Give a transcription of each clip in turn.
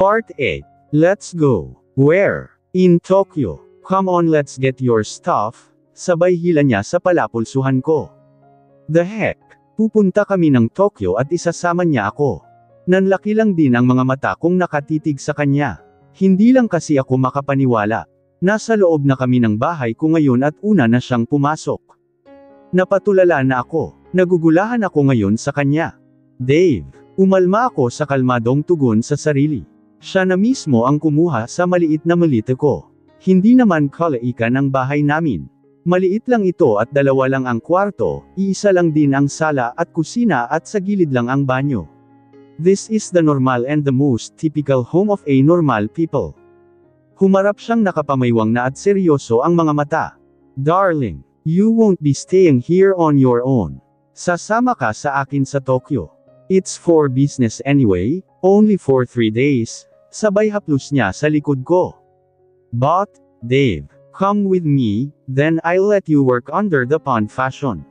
Part 8. Let's go. Where? In Tokyo. Come on, let's get your stuff. Sabay hila niya sa palapulsuhan ko. The heck? Pupunta kami ng Tokyo at isasama niya ako. Nanlaki lang din ang mga mata kong nakatitig sa kanya. Hindi lang kasi ako makapaniwala. Nasa loob na kami ng bahay ko ngayon at una na siyang pumasok. Napatulala na ako. Nagugulahan ako ngayon sa kanya. Dave. Umalma ako sa kalmadong tugon sa sarili. Siya na mismo ang kumuha sa maliit na malita ko. Hindi naman kalaikan ang bahay namin. Maliit lang ito at dalawa lang ang kwarto, iisa lang din ang sala at kusina at sa gilid lang ang banyo. This is the normal and the most typical home of a normal people. Humarap siyang nakapamaywang na at seryoso ang mga mata. Darling, you won't be staying here on your own. Sasama ka sa akin sa Tokyo. It's for business anyway, only for 3 days, sabay haplos niya sa likod ko. But, Dave, come with me, then I'll let you work under the pond fashion.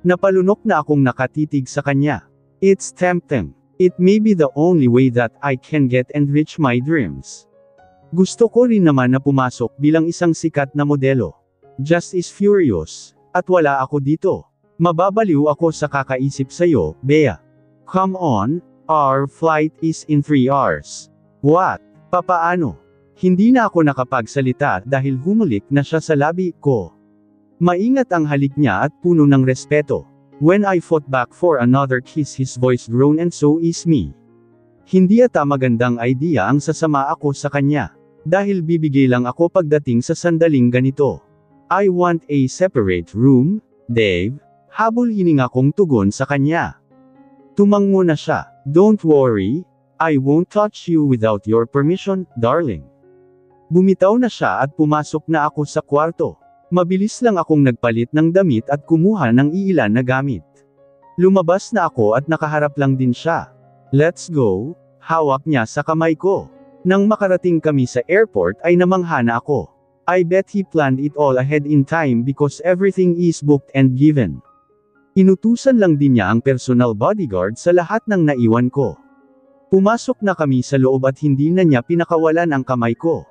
Napalunok na akong nakatitig sa kanya. It's tempting. It may be the only way that I can get and reach my dreams. Gusto ko rin naman na pumasok bilang isang sikat na modelo. Just is furious. At wala ako dito. Mababaliw ako sa kakaisip sa'yo, Bea. Come on, our flight is in 3 hours. What? Papaano? Hindi na ako nakapagsalita dahil humulik na siya sa labi ko. Maingat ang halik niya at puno ng respeto. When I fought back for another kiss, his voice groaned, and so is me. Hindi ata magandang idea ang sasama ako sa kanya. Dahil bibigay lang ako pagdating sa sandaling ganito. I want a separate room, Dave. Habol hininga kong tugon sa kanya. Tumango na siya. Don't worry, I won't touch you without your permission, darling. Bumitaw na siya at pumasok na ako sa kwarto. Mabilis lang akong nagpalit ng damit at kumuha ng iilan na gamit. Lumabas na ako at nakaharap lang din siya. Let's go, hawak niya sa kamay ko. Nang makarating kami sa airport ay namangha na ako. I bet he planned it all ahead in time because everything is booked and given. Inutusan lang din niya ang personal bodyguard sa lahat ng naiwan ko. Pumasok na kami sa loob at hindi na niya pinakawalan ang kamay ko.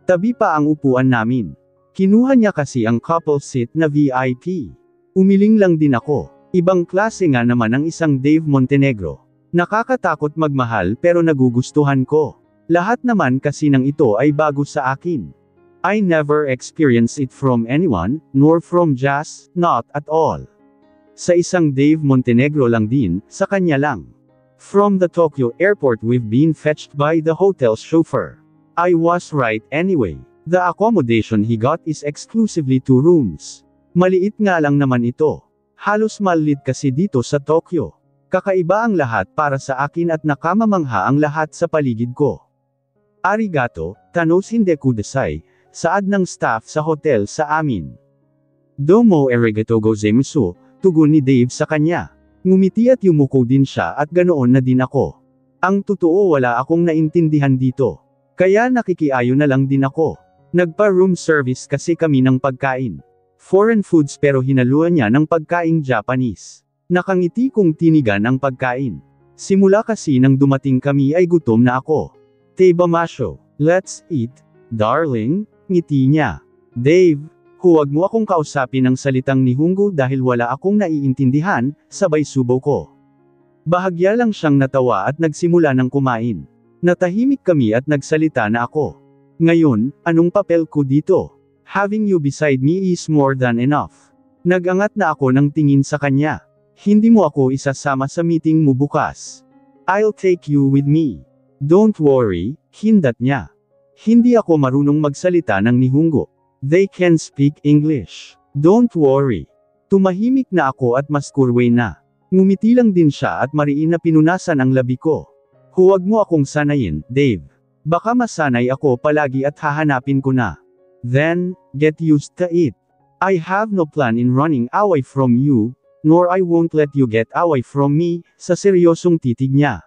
Tabi pa ang upuan namin. Kinuha niya kasi ang couple seat na VIP. Umiling lang din ako. Ibang klase nga naman ang isang Dave Montenegro. Nakakatakot magmahal pero nagugustuhan ko. Lahat naman kasi ng ito ay bago sa akin. I never experienced it from anyone, nor from Jazz, not at all. Sa isang Dave Montenegro lang din, sa kanya lang. From the Tokyo airport we've been fetched by the hotel's chauffeur. I was right anyway. The accommodation he got is exclusively 2 rooms. Maliit nga lang naman ito. Halos maliit kasi dito sa Tokyo. Kakaiba ang lahat para sa akin at nakamamangha ang lahat sa paligid ko. Arigato, tanosinde kudasai, saad ng staff sa hotel sa amin. Domo arigato gozaimasu, tugon ni Dave sa kanya. Ngumiti at yumuko din siya at ganoon na din ako. Ang totoo wala akong naintindihan dito. Kaya nakikiayo na lang din ako. Nagpa-room service kasi kami ng pagkain. Foreign foods pero hinaluan niya ng pagkaing Japanese. Nakangiti kong tinigan ang pagkain. Simula kasi nang dumating kami ay gutom na ako. Teibamasho, let's eat, darling, ngiti niya. Dave, huwag mo akong kausapin ng salitang Nihongo dahil wala akong naiintindihan, sabay subo ko. Bahagya lang siyang natawa at nagsimula ng kumain. Natahimik kami at nagsalita na ako. Ngayon, anong papel ko dito? Having you beside me is more than enough. Nagangat na ako ng tingin sa kanya. Hindi mo ako isasama sa meeting mo bukas. I'll take you with me. Don't worry, hindat niya. Hindi ako marunong magsalita ng Nihongo. They can speak English. Don't worry. Tumahimik na ako at mas kurwe na. Ngumiti lang din siya at mariin na pinunasan ang labi ko. Huwag mo akong sanayin, Dave. Baka masanay ako palagi at hahanapin ko na. Then, get used to it. I have no plan in running away from you, nor I won't let you get away from me, sa seryosong titig niya.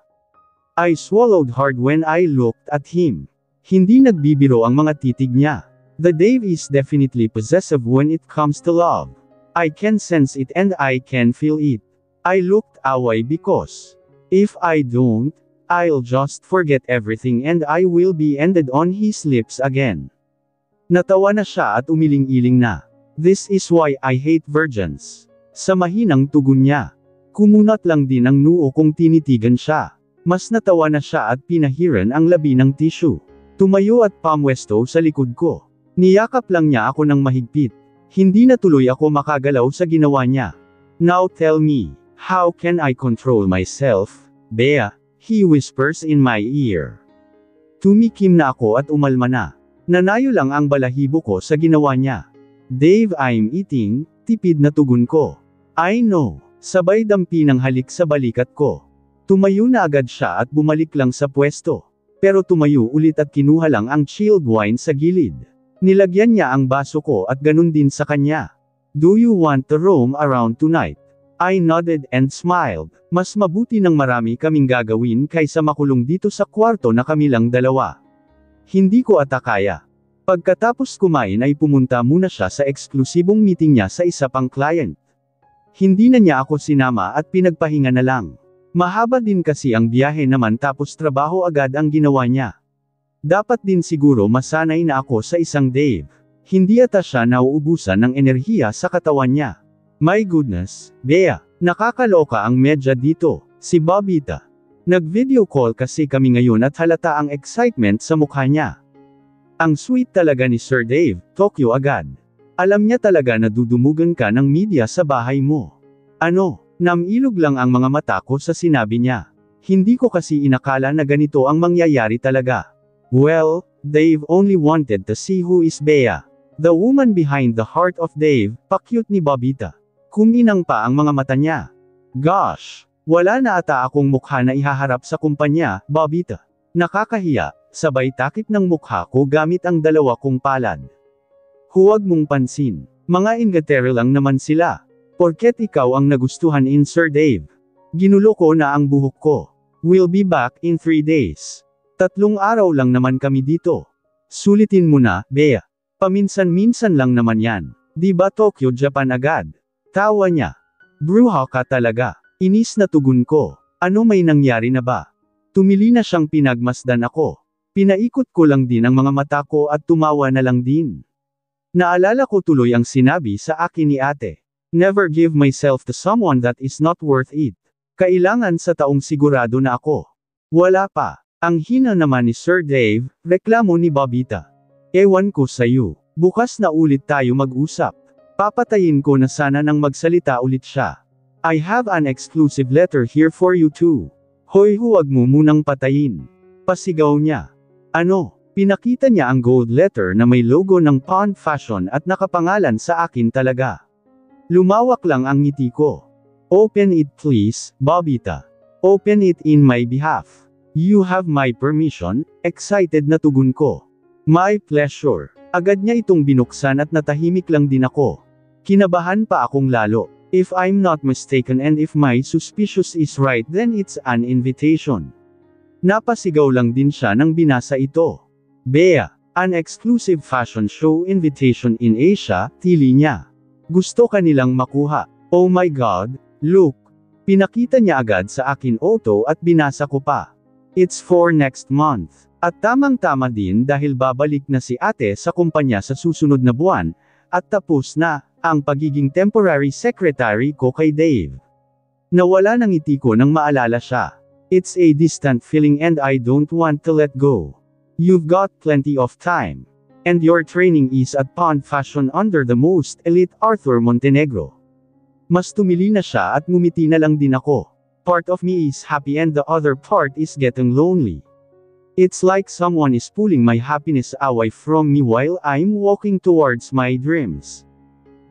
I swallowed hard when I looked at him. Hindi nagbibiro ang mga titig niya. The Dave is definitely possessive when it comes to love. I can sense it and I can feel it. I looked away because, if I don't, I'll just forget everything and I will be ended on his lips again. Natawa na siya at umiling-iling na. This is why I hate virgins. Sa mahinang tugon niya. Kumunat lang din ang noo kung tinitigan siya. Mas natawa na siya at pinahiran ang labi ng tissue. Tumayo at pamwesto sa likod ko. Niyakap lang niya ako ng mahigpit. Hindi na tuloy ako makagalaw sa ginawa niya. Now tell me, how can I control myself, Bea? He whispers in my ear. Tumikim na ako at umalma na. Nanayo lang ang balahibo ko sa ginawa niya. Dave, I'm eating, tipid na tugon ko. I know. Sabay dampi ng halik sa balikat ko. Tumayo na agad siya at bumalik lang sa pwesto. Pero tumayo ulit at kinuha lang ang chilled wine sa gilid. Nilagyan niya ang baso ko at ganun din sa kanya. Do you want to roam around tonight? I nodded and smiled. Mas mabuti nang marami kaming gagawin kaysa makulong dito sa kwarto na kami lang dalawa. Hindi ko ata kaya. Pagkatapos kumain ay pumunta muna siya sa eksklusibong meeting niya sa isa pang client. Hindi na niya ako sinama at pinagpahinga na lang. Mahaba din kasi ang biyahe naman tapos trabaho agad ang ginawa niya. Dapat din siguro masanay na ako sa isang Dave. Hindi ata siya nauubusan ng enerhiya sa katawan niya. My goodness, Bea, nakakaloka ang medya dito, si Bobita. Nag-video call kasi kami ngayon at halata ang excitement sa mukha niya. Ang sweet talaga ni Sir Dave, Tokyo agad. Alam niya talaga na dudumugan ka ng media sa bahay mo. Ano, namilog lang ang mga mata ko sa sinabi niya. Hindi ko kasi inakala na ganito ang mangyayari talaga. Well, Dave only wanted to see who is Bea. The woman behind the heart of Dave, pa-cute ni Bobita. Kuminang pa ang mga mata niya. Gosh, wala na ata akong mukha na ihaharap sa kumpanya, Bobita. Nakakahiya, sabay takip ng mukha ko gamit ang dalawa kong palad. Huwag mong pansin, mga ingatero lang naman sila. Porket ikaw ang nagustuhan in Sir Dave. Ginulo ko na ang buhok ko. We'll be back in 3 days. 3 araw lang naman kami dito. Sulitin mo na, Bea. Paminsan-minsan lang naman yan. Di ba Tokyo, Japan agad? Tawa niya. Bruha ka talaga. Inis na tugon ko. Ano may nangyari na ba? Tumili na siyang pinagmasdan ako. Pinaikot ko lang din ang mga mata ko at tumawa na lang din. Naalala ko tuloy ang sinabi sa akin ni ate. Never give myself to someone that is not worth it. Kailangan sa taong sigurado na ako. Wala pa. Ang hina naman ni Sir Dave, reklamo ni Bobita. Ewan ko sa'yo. Bukas na ulit tayo mag-usap. Papatayin ko na sana nang magsalita ulit siya. I have an exclusive letter here for you too. Hoy, huwag mo munang patayin. Pasigaw niya. Ano? Pinakita niya ang gold letter na may logo ng Pond Fashion at nakapangalan sa akin talaga. Lumawak lang ang ngiti ko. Open it please, Bobita. Open it in my behalf. You have my permission, excited na tugon ko. My pleasure. Agad niya itong binuksan at natahimik lang din ako. Kinabahan pa akong lalo. If I'm not mistaken and if my suspicious is right then it's an invitation. Napasigaw lang din siya nang binasa ito. Bea, an exclusive fashion show invitation in Asia, tili niya. Gusto ka nilang makuha. Oh my God, look. Pinakita niya agad sa akin auto at binasa ko pa. It's for next month. At tamang-tama din dahil babalik na si ate sa kumpanya sa susunod na buwan, at tapos na ang pagiging temporary secretary ko kay Dave. Nawala ng ngiti ko nang maalala siya. It's a distant feeling and I don't want to let go. You've got plenty of time. And your training is at Pond Fashion under the most elite Arthur Montenegro. Mas tumili na siya at ngumiti na lang din ako. Part of me is happy and the other part is getting lonely. It's like someone is pulling my happiness away from me while I'm walking towards my dreams.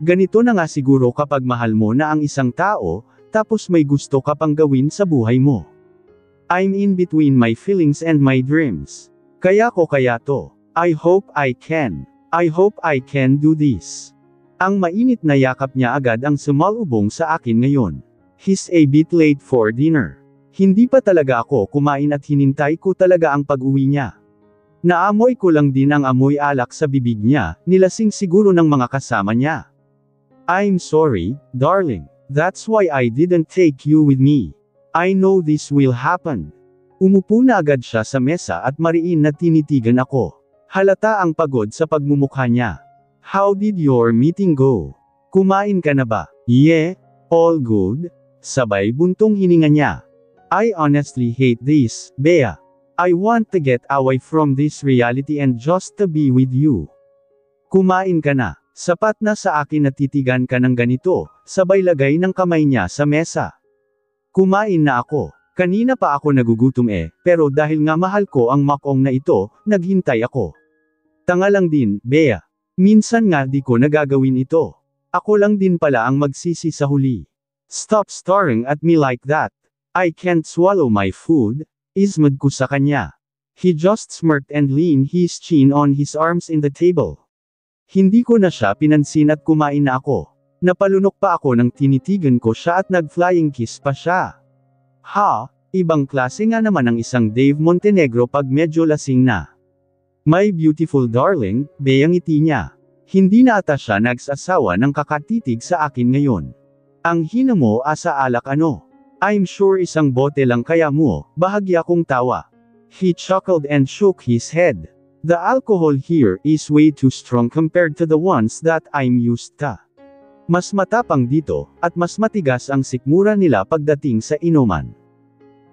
Ganito na nga siguro kapag mahal mo na ang isang tao, tapos may gusto ka pang gawin sa buhay mo. I'm in between my feelings and my dreams. Kaya to. I hope I can. I hope I can do this. Ang mainit na yakap niya agad ang sumalubong sa akin ngayon. He's a bit late for dinner. Hindi pa talaga ako kumain at hinintay ko talaga ang pag-uwi niya. Naamoy ko lang din ang amoy alak sa bibig niya, nilasing siguro ng mga kasama niya. I'm sorry, darling. That's why I didn't take you with me. I know this will happen. Umupo na agad siya sa mesa at mariin na tinitigan ako. Halata ang pagod sa pagmumukha niya. How did your meeting go? Kumain ka na ba? Yeah, all good. Sabay buntong hininga niya. I honestly hate this, Bea. I want to get away from this reality and just to be with you. Kumain ka na. Sapat na sa akin na titigan ka ng ganito, sabay lagay ng kamay niya sa mesa. Kumain na ako. Kanina pa ako nagugutom pero dahil nga mahal ko ang makong na ito, naghintay ako. Tanga lang din, Bea. Minsan nga di ko nagagawin ito. Ako lang din pala ang magsisi sa huli. Stop staring at me like that. I can't swallow my food. Ismad ko sa kanya. He just smirked and leaned his chin on his arms in the table. Hindi ko na siya pinansin at kumain na ako. Napalunok pa ako nang tinitigan ko siya at nag-flying kiss pa siya. Ha, ibang klase nga naman ang isang Dave Montenegro pag medyo lasing na. My beautiful darling, Bea ngiti niya. Hindi na ata siya nagsasawa ng kakatitig sa akin ngayon. Ang hina mo asa alak ano? I'm sure isang bote lang kaya mo, bahagya kong tawa. He chuckled and shook his head. The alcohol here is way too strong compared to the ones that I'm used to. Mas matapang dito, at mas matigas ang sikmura nila pagdating sa inuman.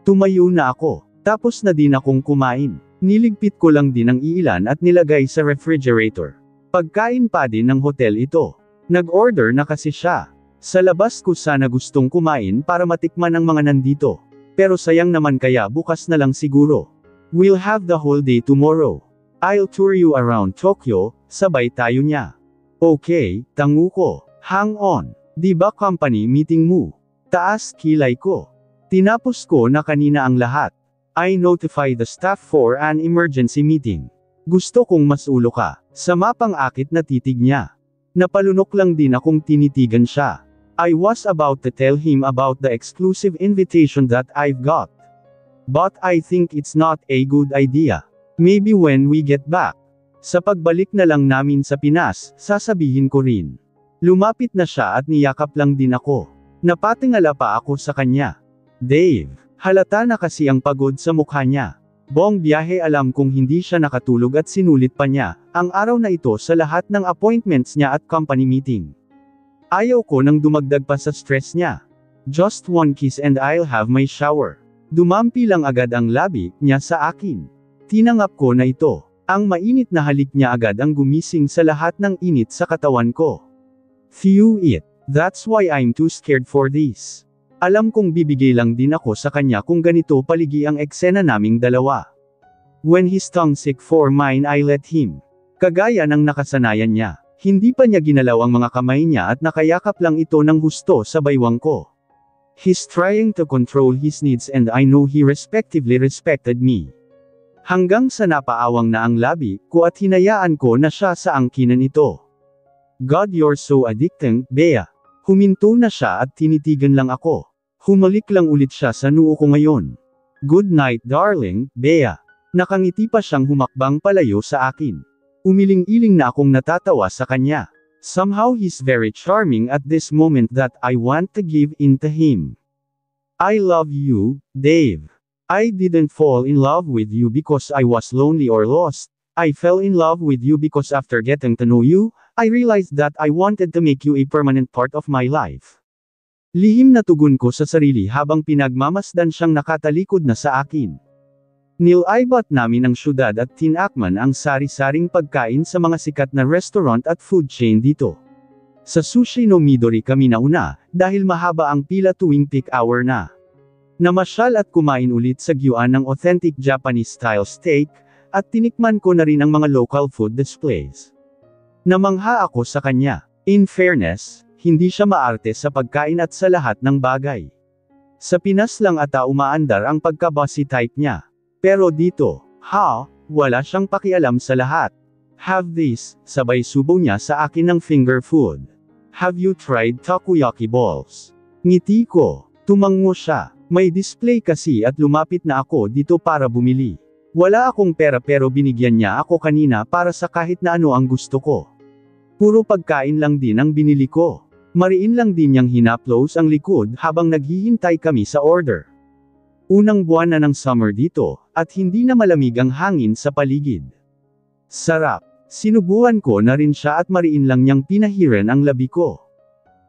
Tumayo na ako, tapos na din akong kumain. Niligpit ko lang din ang iilan at nilagay sa refrigerator. Pagkain pa din ng hotel ito. Nag-order na kasi siya. Sa labas ko sana gustong kumain para matikman ang mga nandito. Pero sayang naman kaya bukas na lang siguro. We'll have the whole day tomorrow. I'll tour you around Tokyo, sabay tayo niya. Okay, tangu ko. Hang on. Di ba company meeting mo? Taas kilay ko. Tinapos ko na kanina ang lahat. I notify the staff for an emergency meeting. Gusto kong masulo ka. Sa mapang akit na titig niya. Napalunok lang din akong tinitigan siya. I was about to tell him about the exclusive invitation that I've got. But I think it's not a good idea. Maybe when we get back. Sa pagbalik na lang namin sa Pinas, sasabihin ko rin. Lumapit na siya at niyakap lang din ako. Napatingala pa ako sa kanya. Dave, halata na kasi ang pagod sa mukha niya. Buong biyahe alam kong hindi siya nakatulog at sinulit pa niya, ang araw na ito sa lahat ng appointments niya at company meeting. Ayaw ko nang dumagdag pa sa stress niya. Just one kiss and I'll have my shower. Dumampi lang agad ang labi niya sa akin. Tinanggap ko na ito. Ang mainit na halik niya agad ang gumising sa lahat ng init sa katawan ko. Phew it. That's why I'm too scared for this. Alam kong bibigay lang din ako sa kanya kung ganito paligi ang eksena naming dalawa. When his tongue sick for mine I let him. Kagaya ng nakasanayan niya. Hindi pa niya ginalaw ang mga kamay niya at nakayakap lang ito ng husto sa baywang ko. He's trying to control his needs and I know he respectively respected me. Hanggang sa napaawang na ang labi ko at hinayaan ko na siya sa angkinan ito. God, you're so addicting, Bea. Huminto na siya at tinitigan lang ako. Humalik lang ulit siya sa noo ko ngayon. Good night darling, Bea. Nakangiti pa siyang humakbang palayo sa akin. Umiling-iling na akong natatawa sa kanya. Somehow he's very charming at this moment that I want to give in to him. I love you, Dave. I didn't fall in love with you because I was lonely or lost. I fell in love with you because after getting to know you, I realized that I wanted to make you a permanent part of my life. Lihim na tugon ko sa sarili habang pinagmamasdan siyang nakatalikod na sa akin. Nilaibat namin ang syudad at tinakman ang sari-saring pagkain sa mga sikat na restaurant at food chain dito. Sa Sushi no Midori kami nauna, dahil mahaba ang pila tuwing peak hour na. Namasyal at kumain ulit sa gyuan ng authentic Japanese-style steak, at tinikman ko na rin ang mga local food displays. Namangha ako sa kanya. In fairness, hindi siya maarte sa pagkain at sa lahat ng bagay. Sa Pinas lang ata umaandar ang pagka-bossy type niya. Pero dito, wala siyang pakialam sa lahat. Have this, sabay subo niya sa akin ng finger food. Have you tried takoyaki balls? Ngiti ko. Tumango siya. May display kasi at lumapit na ako dito para bumili. Wala akong pera pero binigyan niya ako kanina para sa kahit na ano ang gusto ko. Puro pagkain lang din ang binili ko. Mariin lang din niyang hinaplos ang likod habang naghihintay kami sa order. Unang buwan na ng summer dito, at hindi na malamig ang hangin sa paligid. Sarap. Sinubuhan ko na rin siya at mariin lang niyang pinahiran ang labi ko.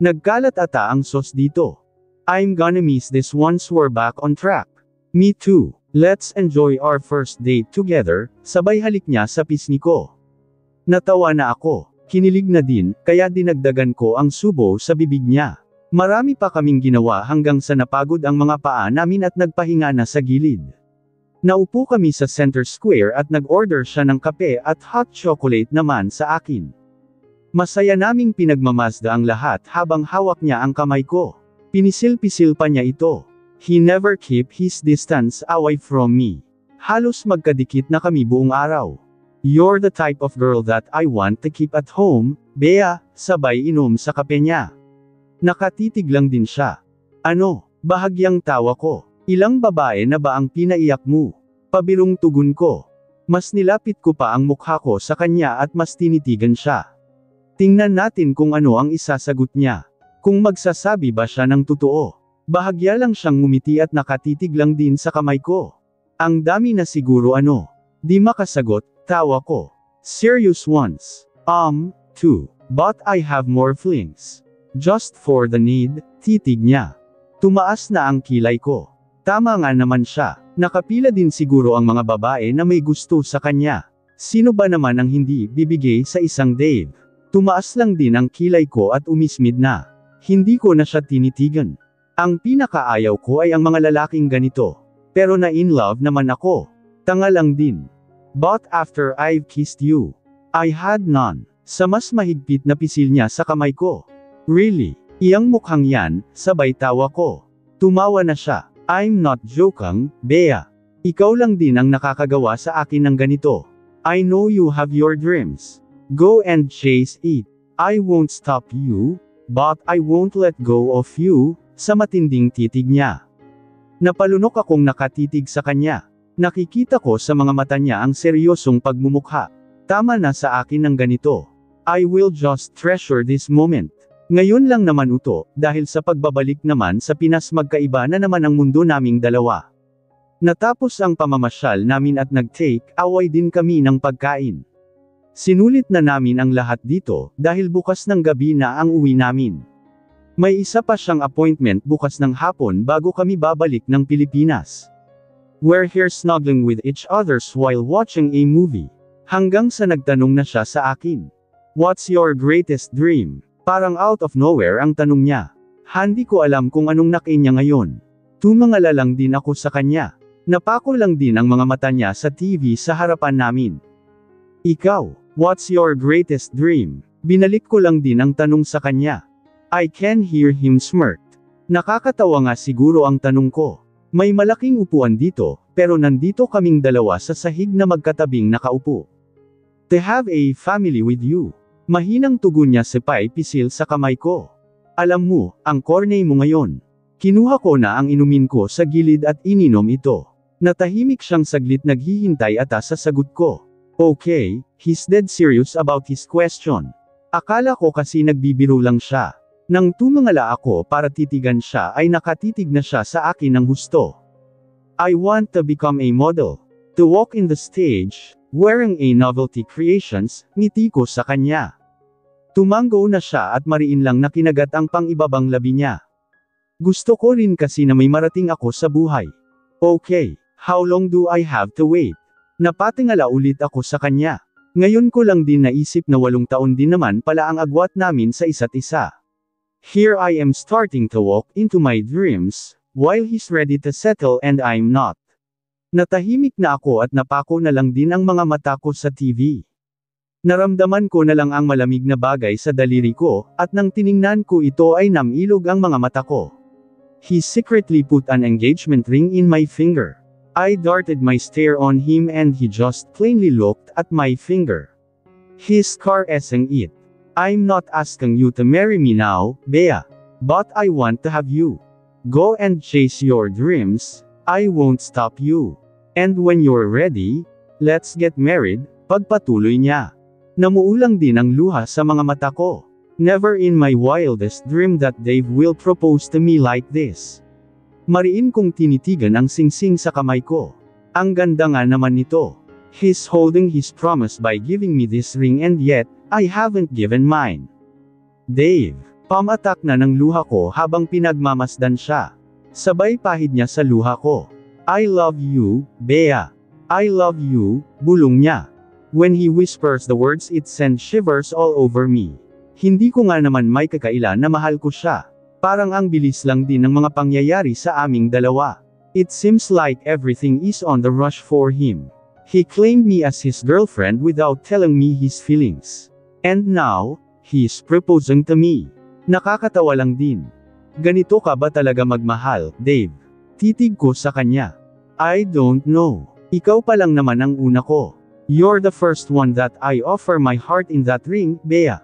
Nagkalat ata ang sauce dito. I'm gonna miss this once we're back on track. Me too. Let's enjoy our first date together, sabay halik niya sa pisngi ko. Natawa na ako. Kinilig na din, kaya dinagdagan ko ang subo sa bibig niya. Marami pa kaming ginawa hanggang sa napagod ang mga paa namin at nagpahinga na sa gilid. Naupo kami sa center square at nag-order siya ng kape at hot chocolate naman sa akin. Masaya naming pinagmamazda ang lahat habang hawak niya ang kamay ko. Pinisil-pisil pa niya ito. He never keep his distance away from me. Halos magkadikit na kami buong araw. You're the type of girl that I want to keep at home, Bea, sabay inom sa kape niya. Nakatitig lang din siya. Ano, bahagyang tawa ko. Ilang babae na ba ang pinaiyak mo? Pabirong tugon ko. Mas nilapit ko pa ang mukha ko sa kanya at mas tinitigan siya. Tingnan natin kung ano ang isasagot niya. Kung magsasabi ba siya ng totoo. Bahagya lang siyang ngumiti at nakatitig lang din sa kamay ko. Ang dami na siguro ano. Di makasagot, tawa ko. Serious once. 2. But I have more flings. Just for the need, titig niya. Tumaas na ang kilay ko. Tama nga naman siya. Nakapila din siguro ang mga babae na may gusto sa kanya. Sino ba naman ang hindi bibigay sa isang date? Tumaas lang din ang kilay ko at umismid na. Hindi ko na siya tinitigan. Ang pinakaayaw ko ay ang mga lalaking ganito. Pero na in love naman ako. Tanga lang din. But after I've kissed you, I had none. Sa mas mahigpit na pisil niya sa kamay ko. Really? Iyang mukhang yan, sabay tawa ko. Tumawa na siya. I'm not joking, Bea. Ikaw lang din ang nakakagawa sa akin ng ganito. I know you have your dreams. Go and chase it. I won't stop you, but I won't let go of you, sa matinding titig niya. Napalunok akong nakatitig sa kanya. Nakikita ko sa mga mata niya ang seryosong pagmumukha. Tama na sa akin ng ganito. I will just treasure this moment. Ngayon lang naman uto, dahil sa pagbabalik naman sa Pinas magkaiba na naman ang mundo naming dalawa. Natapos ang pamamasyal namin at nag-take away din kami ng pagkain. Sinulit na namin ang lahat dito, dahil bukas ng gabi na ang uwi namin. May isa pa siyang appointment bukas ng hapon bago kami babalik ng Pilipinas. We're here snuggling with each others while watching a movie. Hanggang sa nagtanong na siya sa akin. What's your greatest dream? Parang out of nowhere ang tanong niya. Hindi ko alam kung anong nakain niya ngayon. Tumangala lang din ako sa kanya. Napako lang din ang mga mata niya sa TV sa harapan namin. Ikaw, what's your greatest dream? Binalik ko lang din ang tanong sa kanya. I can hear him smirk. Nakakatawa nga siguro ang tanong ko. May malaking upuan dito, pero nandito kaming dalawa sa sahig na magkatabing nakaupo. To have a family with you. Mahinang tugon niya sabay pisil sa kamay ko. Alam mo, ang corny mo ngayon. Kinuha ko na ang inumin ko sa gilid at ininom ito. Natahimik siyang saglit naghihintay ata sa sagot ko. Okay, he's dead serious about his question. Akala ko kasi nagbibiro lang siya. Nang tumangala ako para titigan siya ay nakatitig na siya sa akin ng husto. I want to become a model. To walk in the stage, wearing a novelty creations, ngiti ko sa kanya. Tumango na siya at mariin lang na kinagat ang pang-ibabang labi niya. Gusto ko rin kasi na may marating ako sa buhay. Okay, how long do I have to wait? Napatingala ulit ako sa kanya. Ngayon ko lang din naisip na 8 taon din naman pala ang agwat namin sa isa't isa. Here I am starting to walk into my dreams, while he's ready to settle and I'm not. Natahimik na ako at napako na lang din ang mga mata ko sa TV. Naramdaman ko na lang ang malamig na bagay sa daliri ko, at nang tiningnan ko ito ay namilog ang mga mata ko. He secretly put an engagement ring in my finger. I darted my stare on him and he just plainly looked at my finger. He's caressing it. I'm not asking you to marry me now, Bea. But I want to have you. Go and chase your dreams, I won't stop you. And when you're ready, let's get married, pagpatuloy niya. Namuulang din ang luha sa mga mata ko. Never in my wildest dream that Dave will propose to me like this. Mariin kong tinitigan ang singsing sa kamay ko. Ang ganda nga naman nito. He's holding his promise by giving me this ring and yet, I haven't given mine. Dave. Pamatak na ng luha ko habang pinagmamasdan siya. Sabay pahid niya sa luha ko. I love you, Bea. I love you, bulong niya. When he whispers the words it sends shivers all over me. Hindi ko nga naman may kakaila na mahal ko siya. Parang ang bilis lang din ng mga pangyayari sa aming dalawa. It seems like everything is on the rush for him. He claimed me as his girlfriend without telling me his feelings. And now, he's proposing to me. Nakakatawa lang din. Ganito ka ba talaga magmahal, Dave? Titig ko sa kanya. I don't know. Ikaw pa lang naman ang una ko. You're the first one that I offer my heart in that ring, Bea.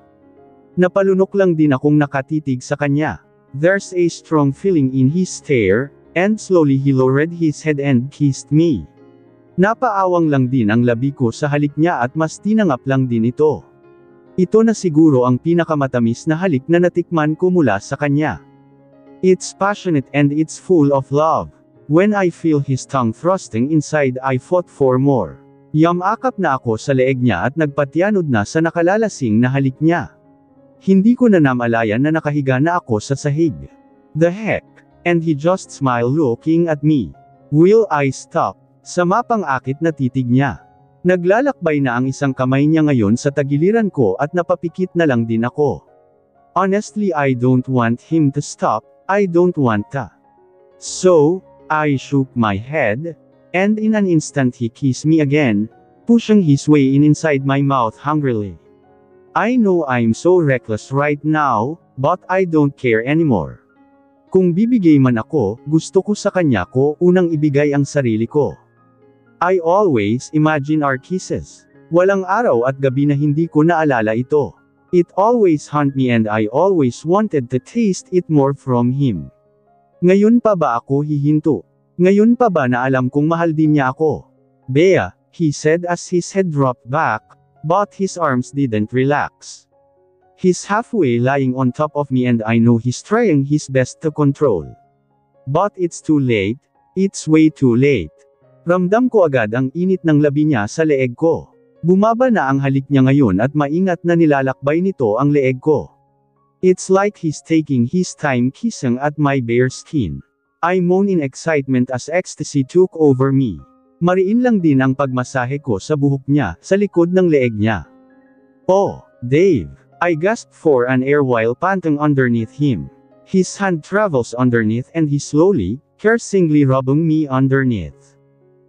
Napalunok lang din akong nakatitig sa kanya. There's a strong feeling in his stare, and slowly he lowered his head and kissed me. Napaawang lang din ang labi ko sa halik niya at mas tinangap lang din ito. Ito na siguro ang pinakamatamis na halik na natikman ko mula sa kanya. It's passionate and it's full of love. When I feel his tongue thrusting inside I fought for more. Yamakap na ako sa leeg niya at nagpatyanod na sa nakalalasing na halik niya. Hindi ko na namalayan na nakahiga na ako sa sahig. The heck? And he just smiled looking at me. Will I stop? Sa mapang-akit na titig niya. Naglalakbay na ang isang kamay niya ngayon sa tagiliran ko at napapikit na lang din ako. Honestly, I don't want him to stop, I don't want to. So, I shook my head, and in an instant he kissed me again, pushing his way in inside my mouth hungrily. I know I'm so reckless right now, but I don't care anymore. Kung bibigay man ako, gusto ko sa kanya ko unang ibigay ang sarili ko. I always imagine our kisses. Walang araw at gabi na hindi ko naalala ito. It always haunt me and I always wanted to taste it more from him. Ngayon pa ba ako hihinto? Ngayon pa ba na alam kong mahal din niya ako? Bea, he said as his head dropped back, but his arms didn't relax. He's halfway lying on top of me and I know he's trying his best to control. But it's too late, it's way too late. Ramdam ko agad ang init ng labi niya sa leeg ko. Bumaba na ang halik niya ngayon at maingat na nilalakbay nito ang leeg ko. It's like he's taking his time kissing at my bare skin. I moan in excitement as ecstasy took over me. Mariin lang din ang pagmasahe ko sa buhok niya, sa likod ng leeg niya. Oh, Dave! I gasped for an air while panting underneath him. His hand travels underneath and he slowly, caressingly rubbing me underneath.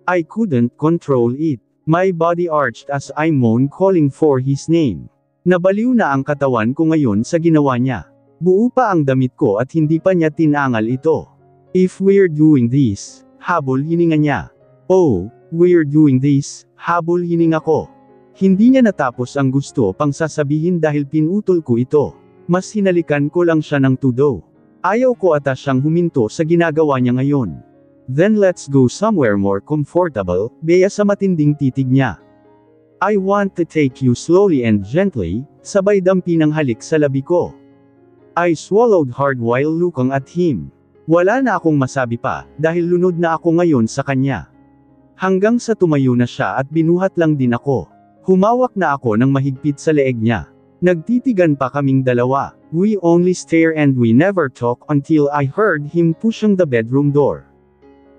I couldn't control it. My body arched as I moaned calling for his name. Nabaliw na ang katawan ko ngayon sa ginawa niya. Buo pa ang damit ko at hindi pa niya tinangal ito. If we're doing this, habol hininga niya. Oh, we're doing this, habol hininga ko. Hindi niya natapos ang gusto pang sasabihin dahil pinutol ko ito. Mas hinalikan ko lang siya ng tudo. Ayaw ko ata siyang huminto sa ginagawa niya ngayon. Then let's go somewhere more comfortable, Bea sa matinding titig niya. I want to take you slowly and gently, sabay dampi ng halik sa labi ko. I swallowed hard while looking at him. Wala na akong masabi pa, dahil lunod na ako ngayon sa kanya. Hanggang sa tumayo na siya at binuhat lang din ako. Humawak na ako ng mahigpit sa leeg niya. Nagtitigan pa kaming dalawa. We only stare and we never talk until I heard him pushing the bedroom door.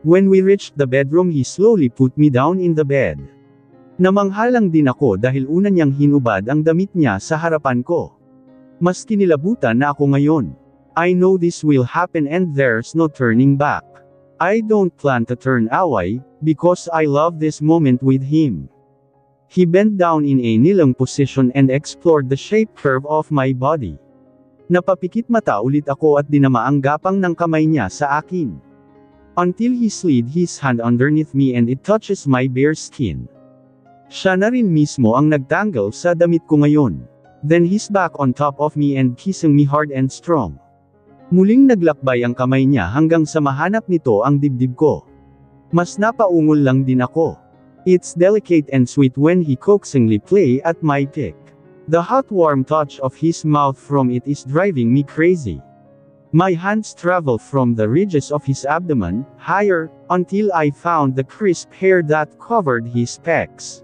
When we reached the bedroom he slowly put me down in the bed. Namanghalang din ako dahil una niyang hinubad ang damit niya sa harapan ko. Mas kinilabutan na ako ngayon. I know this will happen and there's no turning back. I don't plan to turn away, because I love this moment with him. He bent down in a kneeling position and explored the shape curve of my body. Napapikit mata ulit ako at dinama ang gapang ng kamay niya sa akin. Until he slid his hand underneath me and it touches my bare skin. Siya na rin mismo ang nagtanggal sa damit ko ngayon. Then he's back on top of me and kissing me hard and strong. Muling naglakbay ang kamay niya hanggang sa mahanap nito ang dibdib ko. Mas napaungol lang din ako. It's delicate and sweet when he coaxingly play at my dick. The hot warm touch of his mouth from it is driving me crazy. My hands traveled from the ridges of his abdomen, higher, until I found the crisp hair that covered his pecs.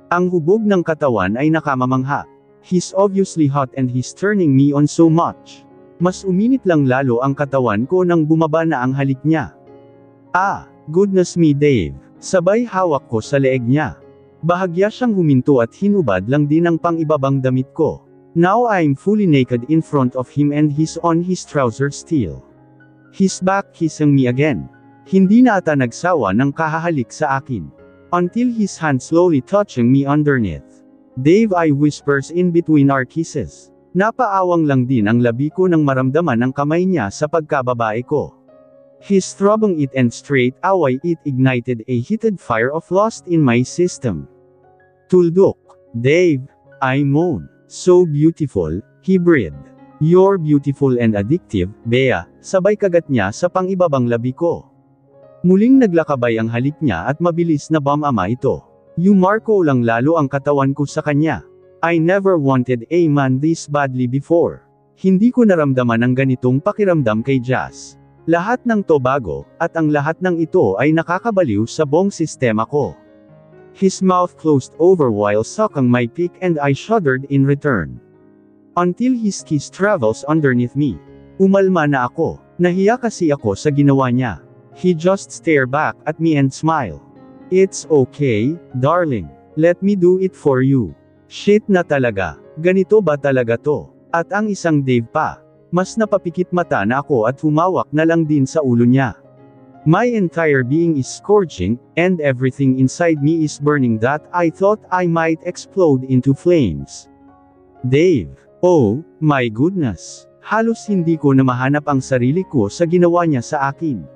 Ang hubog ng katawan ay nakamamangha. He's obviously hot and he's turning me on so much. Mas uminit lang lalo ang katawan ko nang bumaba na ang halik niya. Ah, goodness me Dave. Sabay hawak ko sa leeg niya. Bahagya siyang huminto at hinubad lang din ang pang-ibabang damit ko. Now I'm fully naked in front of him and he's on his trousers still. He's back kissing me again. Hindi na ata nagsawa ng kahahalik sa akin. Until his hand slowly touching me underneath. Dave, I whispers in between our kisses. Napaawang lang din ang labi ko nang maramdaman ang kamay niya sa pagkababae ko. His throbbing it and straight away it ignited a heated fire of lust in my system. Tuldok. Dave, I moan. So beautiful, he breathed. You're beautiful and addictive, Bea, sabay kagat niya sa pang-ibabang labi ko. Muling naglakabay ang halik niya at mabilis na bumama ito. Yumarko lang lalo ang katawan ko sa kanya. I never wanted a man this badly before. Hindi ko naramdaman ang ganitong pakiramdam kay Jazz. Lahat ng to bago, at ang lahat ng ito ay nakakabaliw sa buong sistema ko. His mouth closed over while sucking my peak and I shuddered in return. Until his kiss travels underneath me. Umalma na ako. Nahiya kasi ako sa ginawa niya. He just stared back at me and smiled. It's okay, darling. Let me do it for you. Shit na talaga. Ganito ba talaga to? At ang isang Dave pa. Mas napapikit mata na ako at humawak na lang din sa ulo niya. My entire being is scorching, and everything inside me is burning that I thought I might explode into flames. Dave. Oh, my goodness. Halos hindi ko na mahanap ang sarili ko sa ginawa niya sa akin.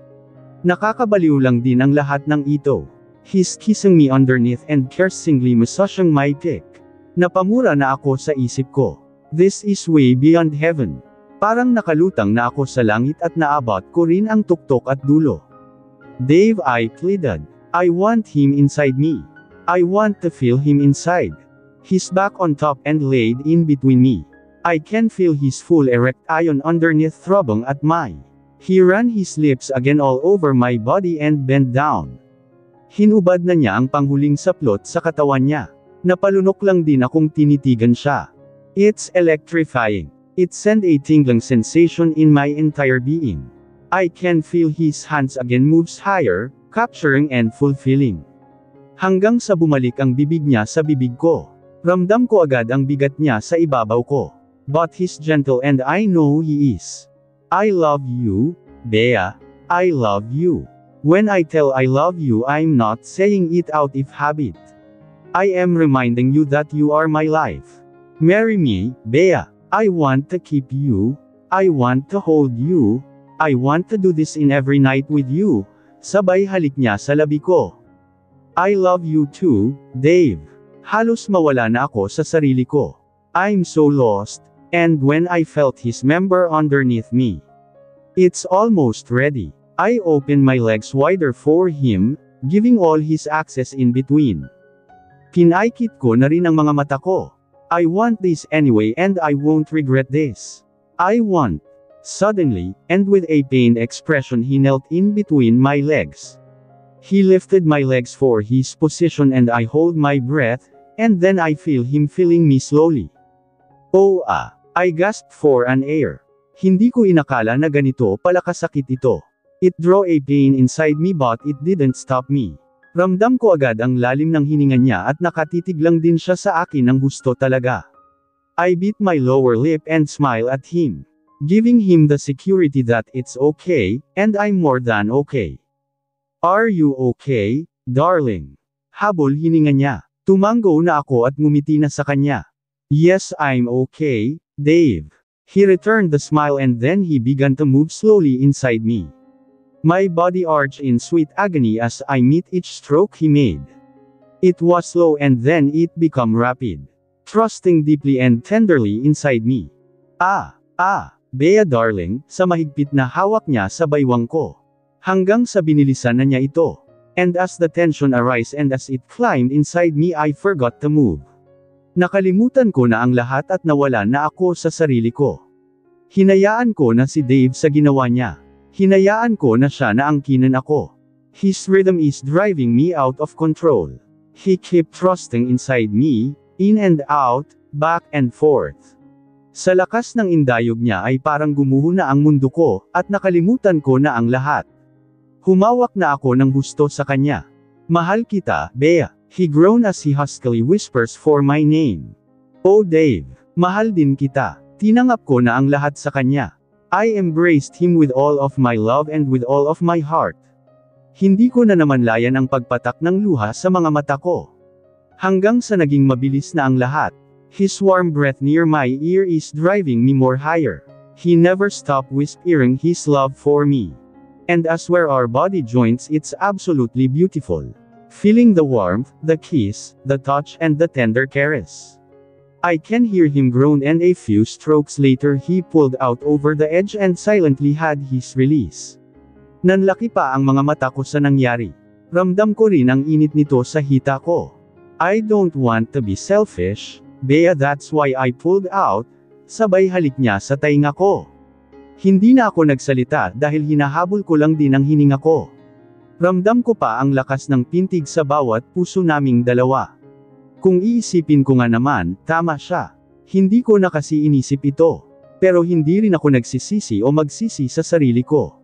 Nakakabaliw lang din ang lahat ng ito. He's kissing me underneath and caressingly massaging my dick. Napamura na ako sa isip ko. This is way beyond heaven. Parang nakalutang na ako sa langit at naabot ko rin ang tuktok at dulo. Dave, I pleaded. I want him inside me. I want to feel him inside. He's back on top and laid in between me. I can feel his full erect ion underneath throbbing at my. He ran his lips again all over my body and bent down. Hinubad na niya ang panghuling saplot sa katawan niya. Napalunok lang din akong tinitigan siya. It's electrifying. It sent a tingling sensation in my entire being. I can feel his hands again moves higher, capturing and fulfilling. Hanggang sa bumalik ang bibig niya sa bibig ko. Ramdam ko agad ang bigat niya sa ibabaw ko. But he's gentle and I know he is. I love you, Bea. I love you. When I tell I love you, I'm not saying it out of habit. I am reminding you that you are my life. Marry me, Bea. I want to keep you. I want to hold you. I want to do this in every night with you. Sabay halik niya sa labi ko. I love you too, Dave. Halos mawala na ako sa sarili ko. I'm so lost. And when I felt his member underneath me. It's almost ready. I opened my legs wider for him, giving all his access in between. Pinaikit ko na rin ang mga mata ko. I want this anyway and I won't regret this. I want. Suddenly, and with a pained expression he knelt in between my legs. He lifted my legs for his position and I hold my breath, and then I feel him filling me slowly. Oh ah! I gasped for an air. Hindi ko inakala na ganito pala kasakit ito. It drew a pain inside me but it didn't stop me. Ramdam ko agad ang lalim ng hininga niya at nakatitig lang din siya sa akin ng husto talaga. I bit my lower lip and smile at him. Giving him the security that it's okay, and I'm more than okay. Are you okay, darling? Habol hininga niya. Tumango na ako at ngumiti na sa kanya. Yes, I'm okay, Dave. He returned the smile and then he began to move slowly inside me. My body arched in sweet agony as I met each stroke he made. It was slow and then it became rapid. Thrusting deeply and tenderly inside me. Bea darling, sa mahigpit na hawak niya sa baywang ko. Hanggang sa binilisan na niya ito. And as the tension arose and as it climbed inside me I forgot to move. Nakalimutan ko na ang lahat at nawala na ako sa sarili ko. Hinayaan ko na si Dave sa ginawa niya. Hinayaan ko na siya na angkinin ako. His rhythm is driving me out of control. He kept thrusting inside me, in and out, back and forth. Sa lakas ng indayog niya ay parang gumuho na ang mundo ko, at nakalimutan ko na ang lahat. Humawak na ako ng gusto sa kanya. Mahal kita, Bea. He groaned as he huskily whispers for my name. Oh Dave, mahal din kita. Tinanggap ko na ang lahat sa kanya. I embraced him with all of my love and with all of my heart. Hindi ko na naman layan ang pagpatak ng luha sa mga mata ko. Hanggang sa naging mabilis na ang lahat. His warm breath near my ear is driving me more higher. He never stopped whispering his love for me. And as where our body joins, it's absolutely beautiful. Feeling the warmth, the kiss, the touch and the tender caress. I can hear him groan, and a few strokes later he pulled out over the edge and silently had his release. Nanlaki pa ang mga mata ko sa nangyari. Ramdam ko rin ang init nito sa hita ko. I don't want to be selfish, Bea, that's why I pulled out, sabay halik niya sa tainga ko. Hindi na ako nagsalita dahil hinahabol ko lang din ang hininga ko. Ramdam ko pa ang lakas ng pintig sa bawat puso naming dalawa. Kung iisipin ko nga naman, tama siya. Hindi ko na kasi inisip ito. Pero hindi rin ako nagsisisi o magsisi sa sarili ko.